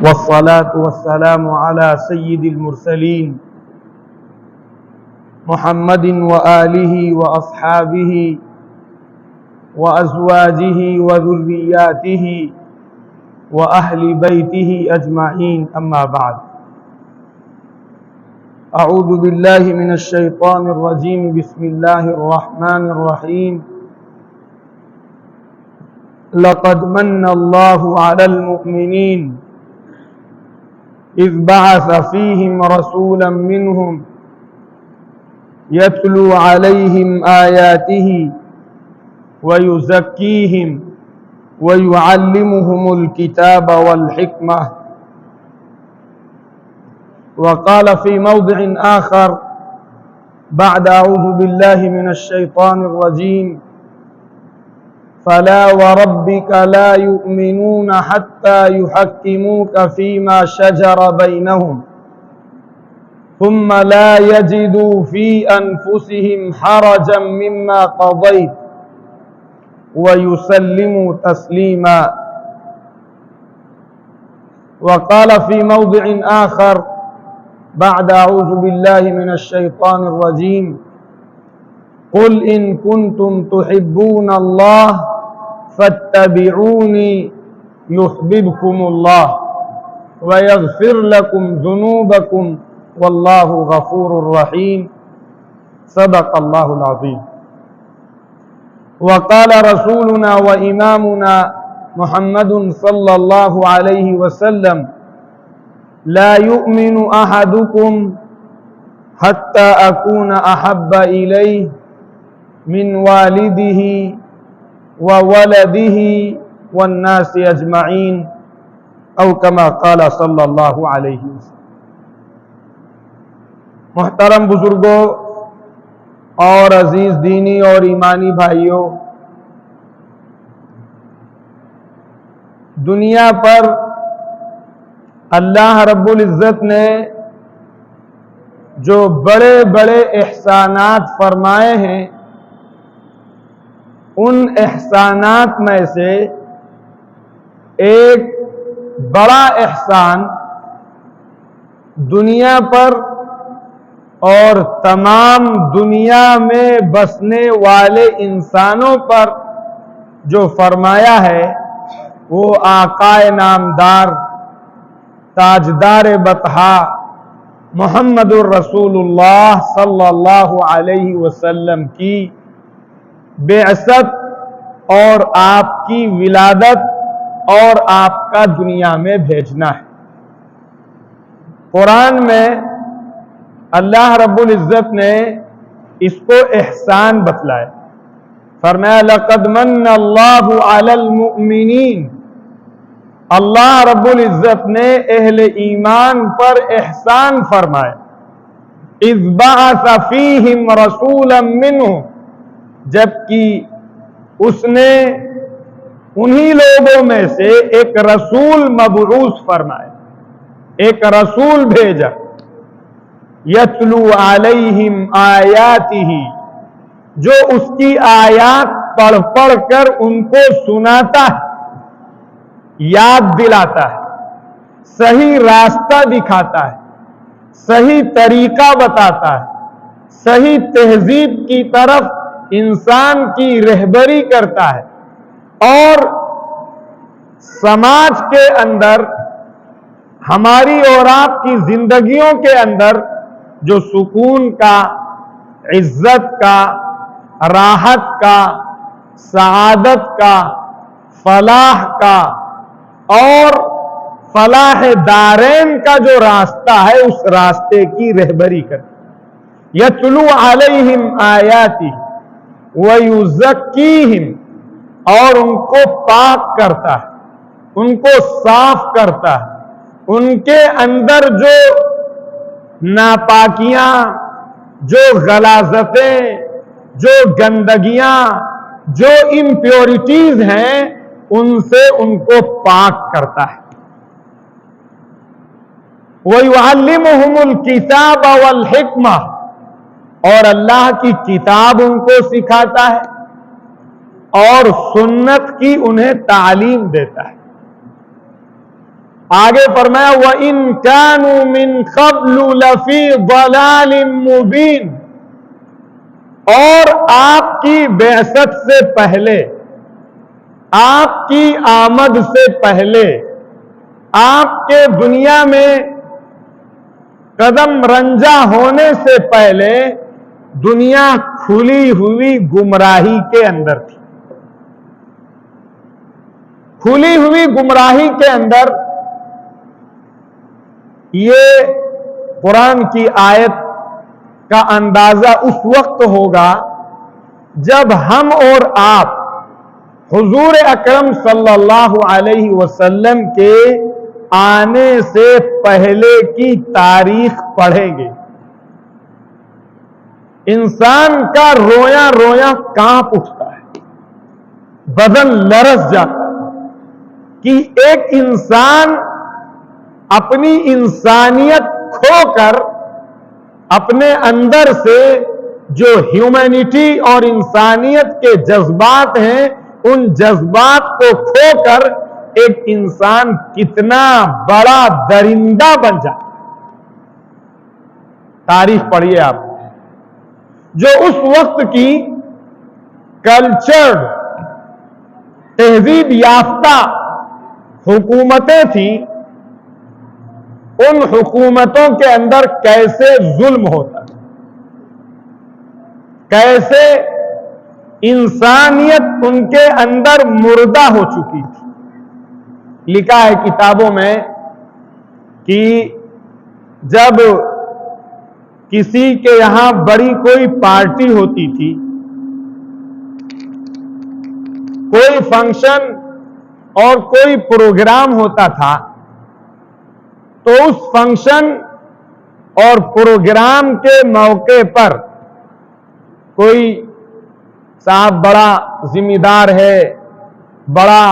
والصلاة والسلام على سيد المرسلين محمد وآله وأصحابه وأزواجه وذرياته وأهل بيته أجمعين، أما بعد. أعوذ بالله من الشيطان الرجيم، بسم الله الرحمن الرحيم. لقد من الله على المؤمنين إذ بعث فيهم رسولا منهم يتلو عليهم آياته ويزكيهم ويعلمهم الكتاب والحكمة. وقال في موضع آخر بعد أعوذ بالله من الشيطان الرجيم: فلا وربك لا يؤمنون حتى يحكموك فيما شجر بينهم ثم لا يجدوا في أنفسهم حرجا مما قضيت ويسلموا تسليما. وقال في موضع آخر بعد أعوذ بالله من الشيطان الرجيم: قل إن كنتم تحبون الله فاتبعوني يحببكم الله ويغفر لكم ذنوبكم والله غفور رحيم. صدق الله العظيم. وقال رسولنا وإمامنا محمد صلى الله عليه وسلم: لا يؤمن أحدكم حتى أكون أحب إليه من والده وولده والناس اجمعین، او کما قال صلی اللہ علیہ وسلم. محترم بزرگوں اور عزیز دینی اور ایمانی بھائیوں، دنیا پر اللہ رب العزت نے جو بڑے بڑے احسانات فرمائے ہیں، ان احسانات میں سے ایک بڑا احسان دنیا پر اور تمام دنیا میں بسنے والے انسانوں پر جو فرمایا ہے، وہ آقا نامدار تاجدار بطحا محمد الرسول اللہ صلی اللہ علیہ وسلم کی بعثت اور آپ کی ولادت اور آپ کا دنیا میں بھیجنا ہے. قرآن میں اللہ رب العزت نے اس کو احسان بتلایا، فرمایا: لقد من اللہ علی المؤمنین. اللہ رب العزت نے اہل ایمان پر احسان فرمایا. اذ بعث فیہم رسولا منہم، جبکہ اس نے انہی لوگوں میں سے ایک رسول مبعوث فرمائے، ایک رسول بھیجا. یتلو علیہم آیاتہ، جو اس کی آیات پڑھ پڑھ کر ان کو سناتا ہے، یاد دلاتا ہے، صحیح راستہ دکھاتا ہے، صحیح طریقہ بتاتا ہے، صحیح تہذیب کی طرف انسان کی رہبری کرتا ہے، اور سماج کے اندر، ہماری اور آپ کی زندگیوں کے اندر جو سکون کا، عزت کا، راحت کا، سعادت کا، فلاح کا اور فلاح دارین کا جو راستہ ہے، اس راستے کی رہبری کرتا ہے. یتلو علیہم آیاتہ وَيُزَكِّيهِمْ، اور ان کو پاک کرتا ہے، ان کو صاف کرتا ہے، ان کے اندر جو ناپاکیاں، جو غلاظتیں، جو گندگیاں، جو امپیورٹیز ہیں، ان سے ان کو پاک کرتا ہے. وَيُعَلِّمُهُمُ الْكِتَابَ وَالْحِكْمَةَ، اور اللہ کی کتاب ان کو سکھاتا ہے اور سنت کی انہیں تعلیم دیتا ہے. آگے فرمایا وَإِن كَانُوا مِن قَبْلُ لَفِي ضَلَالٍ مُبِينٍ، اور آپ کی بعثت سے پہلے، آپ کی آمد سے پہلے، آپ کے دنیا میں قدم رنجا ہونے سے پہلے دنیا کھلی ہوئی گمراہی کے اندر تھی. کھلی ہوئی گمراہی کے اندر یہ قرآن کی آیت کا اندازہ اس وقت ہوگا جب ہم اور آپ حضور اکرم صلی اللہ علیہ وسلم کے آنے سے پہلے کی تاریخ پڑھیں گے. انسان کا رویا رویا کانپ اٹھتا ہے، بدن لرز جاتا ہے کہ ایک انسان اپنی انسانیت کھو کر اپنے اندر سے جو ہیومینٹی اور انسانیت کے جذبات ہیں ان جذبات کو کھو کر ایک انسان کتنا بڑا درندہ بن جاتا ہے. تاریخ پڑھیے آپ، جو اس وقت کی کلچرڈ تہذیب یافتہ حکومتیں تھیں، ان حکومتوں کے اندر کیسے ظلم ہوتا ہے، کیسے انسانیت ان کے اندر مردہ ہو چکی تھی. لکھا ہے کتابوں میں کہ جب کسی کے یہاں بڑی کوئی پارٹی ہوتی تھی، کوئی فنکشن اور کوئی پروگرام ہوتا تھا، تو اس فنکشن اور پروگرام کے موقع پر کوئی صاحب بڑا ذمہ دار ہے، بڑا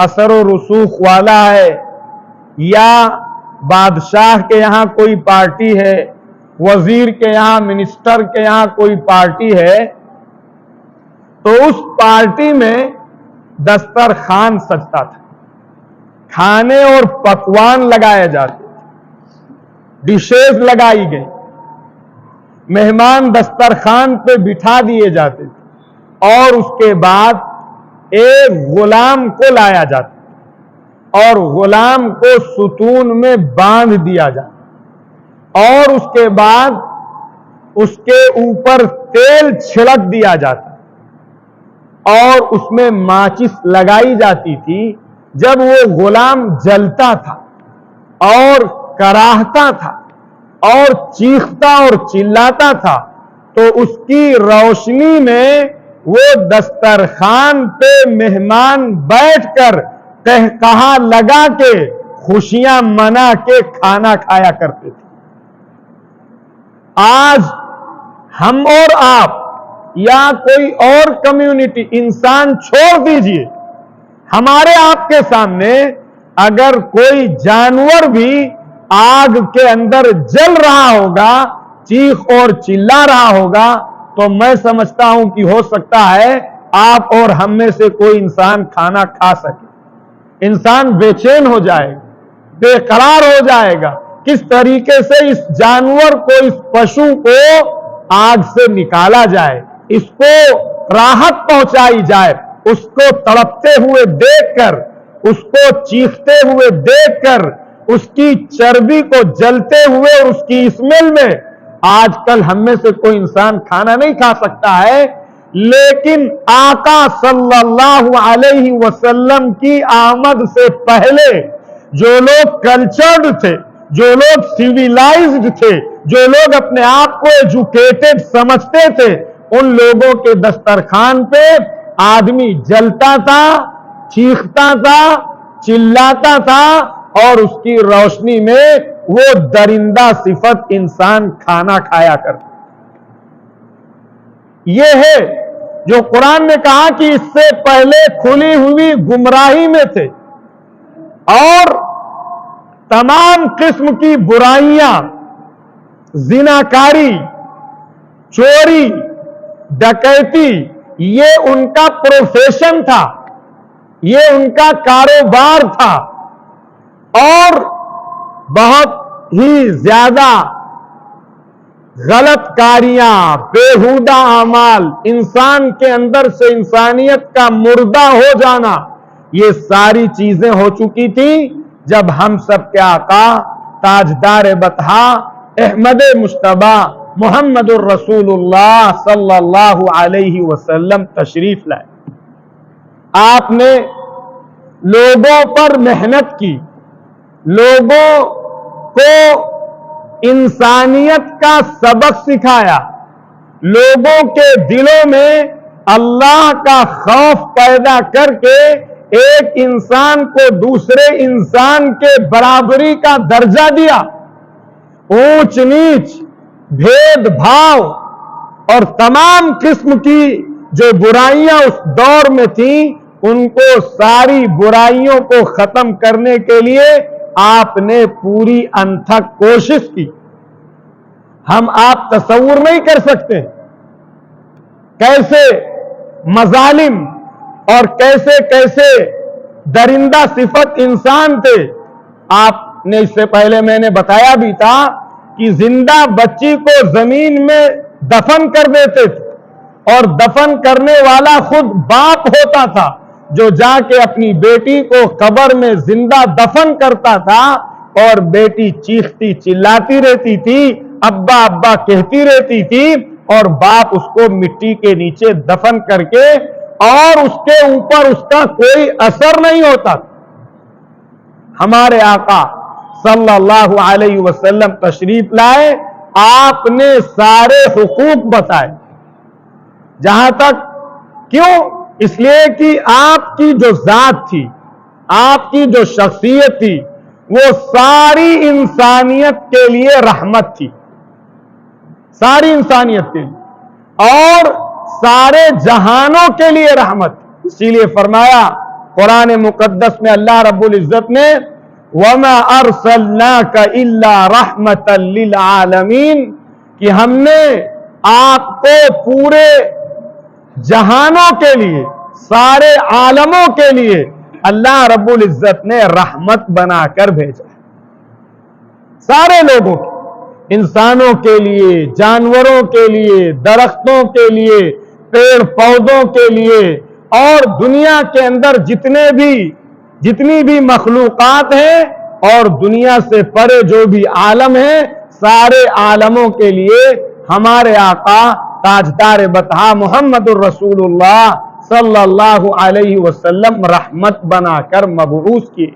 اثر و رسوخ والا ہے، یا بادشاہ کے یہاں کوئی پارٹی ہے، وزیر کے یہاں، منسٹر کے یہاں کوئی پارٹی ہے، تو اس پارٹی میں دسترخوان سجتا تھا، کھانے اور پکوان لگائے جاتے، ڈشز لگائی گئی، مہمان دسترخوان پہ بٹھا دیے جاتے تھے، اور اس کے بعد ایک غلام کو لایا جاتا اور غلام کو ستون میں باندھ دیا جاتا، اور اس کے بعد اس کے اوپر تیل چھڑک دیا جاتا اور اس میں ماچس لگائی جاتی تھی. جب وہ غلام جلتا تھا اور کراہتا تھا اور چیختا اور چلاتا تھا تو اس کی روشنی میں وہ دسترخوان پہ مہمان بیٹھ کر قہقہا لگا کے خوشیاں منا کے کھانا کھایا کرتے تھے. آج ہم اور آپ یا کوئی اور کمیونٹی، انسان چھوڑ دیجئے، ہمارے آپ کے سامنے اگر کوئی جانور بھی آگ کے اندر جل رہا ہوگا، چیخ اور چلا رہا ہوگا، تو میں سمجھتا ہوں کہ ہو سکتا ہے آپ اور ہم میں سے کوئی انسان کھانا کھا سکے. انسان بے چین ہو جائے گا، بے قرار ہو جائے گا، کس طریقے سے اس جانور کو، اس پشو کو آگ سے نکالا جائے، اس کو راحت پہنچائی جائے. اس کو تڑپتے ہوئے دیکھ کر، اس کو چیختے ہوئے دیکھ کر، اس کی چربی کو جلتے ہوئے اور اس کی اسمیل میں آج کل ہم میں سے کوئی انسان کھانا نہیں کھا سکتا ہے. لیکن آقا صلی اللہ علیہ وسلم کی آمد سے پہلے جو لوگ کلچرڈ تھے، جو لوگ سیویلائزڈ تھے، جو لوگ اپنے آپ کو ایجوکیٹڈ سمجھتے تھے، ان لوگوں کے دسترخوان پہ آدمی جلتا تھا، چیختا تھا، چلاتا تھا، اور اس کی روشنی میں وہ درندہ صفت انسان کھانا کھایا کرتا. یہ ہے جو قرآن نے کہا کہ اس سے پہلے کھلی ہوئی گمراہی میں تھے اور تمام قسم کی برائیاں، زناکاری، چوری، ڈکیتی، یہ ان کا پروفیشن تھا، یہ ان کا کاروبار تھا. اور بہت ہی زیادہ غلط کاریاں، بےہودہ اعمال، انسان کے اندر سے انسانیت کا مردہ ہو جانا، یہ ساری چیزیں ہو چکی تھی جب ہم سب کے آقا تاجدار بطحا احمد مجتبی محمد الرسول اللہ صلی اللہ علیہ وسلم تشریف لائے۔ آپ نے لوگوں پر محنت کی، لوگوں کو انسانیت کا سبق سکھایا، لوگوں کے دلوں میں اللہ کا خوف پیدا کر کے ایک انسان کو دوسرے انسان کے برابری کا درجہ دیا، اونچ نیچ، بھید بھاؤ اور تمام قسم کی جو برائیاں اس دور میں تھیں، ان کو ساری برائیوں کو ختم کرنے کے لیے آپ نے پوری انتھک کوشش کی۔ ہم آپ تصور نہیں کر سکتے کیسے مظالم اور کیسے کیسے درندہ صفت انسان تھے۔ آپ نے اس سے پہلے میں نے بتایا بھی تھا کہ زندہ بچی کو زمین میں دفن کر دیتے تھے، اور دفن کرنے والا خود باپ ہوتا تھا جو جا کے اپنی بیٹی کو قبر میں زندہ دفن کرتا تھا، اور بیٹی چیختی چلاتی رہتی تھی، ابا ابا کہتی رہتی تھی، اور باپ اس کو مٹی کے نیچے دفن کر کے، اور اس کے اوپر اس کا کوئی اثر نہیں ہوتا۔ ہمارے آقا صلی اللہ علیہ وسلم تشریف لائے، آپ نے سارے حقوق بتائے، جہاں تک کیوں؟ اس لیے کہ آپ کی جو ذات تھی، آپ کی جو شخصیت تھی، وہ ساری انسانیت کے لیے رحمت تھی، ساری انسانیت کے لیے اور سارے جہانوں کے لیے رحمت۔ اسی لیے فرمایا قرآن مقدس میں اللہ رب العزت نے وَمَا أَرْسَلْنَاكَ إِلَّا رَحْمَةً لِلْعَالَمِينَ، کہ ہم نے آپ کو پورے جہانوں کے لیے، سارے عالموں کے لیے اللہ رب العزت نے رحمت بنا کر بھیجا، سارے لوگوں کے، انسانوں کے لیے، جانوروں کے لیے، درختوں کے لیے، پیڑ پودوں کے لیے، اور دنیا کے اندر جتنی بھی مخلوقات ہیں اور دنیا سے پرے جو بھی عالم ہیں، سارے عالموں کے لیے ہمارے آقا تاجدار بطحا محمد الرسول اللہ صلی اللہ علیہ وسلم رحمت بنا کر مبعوث کیے۔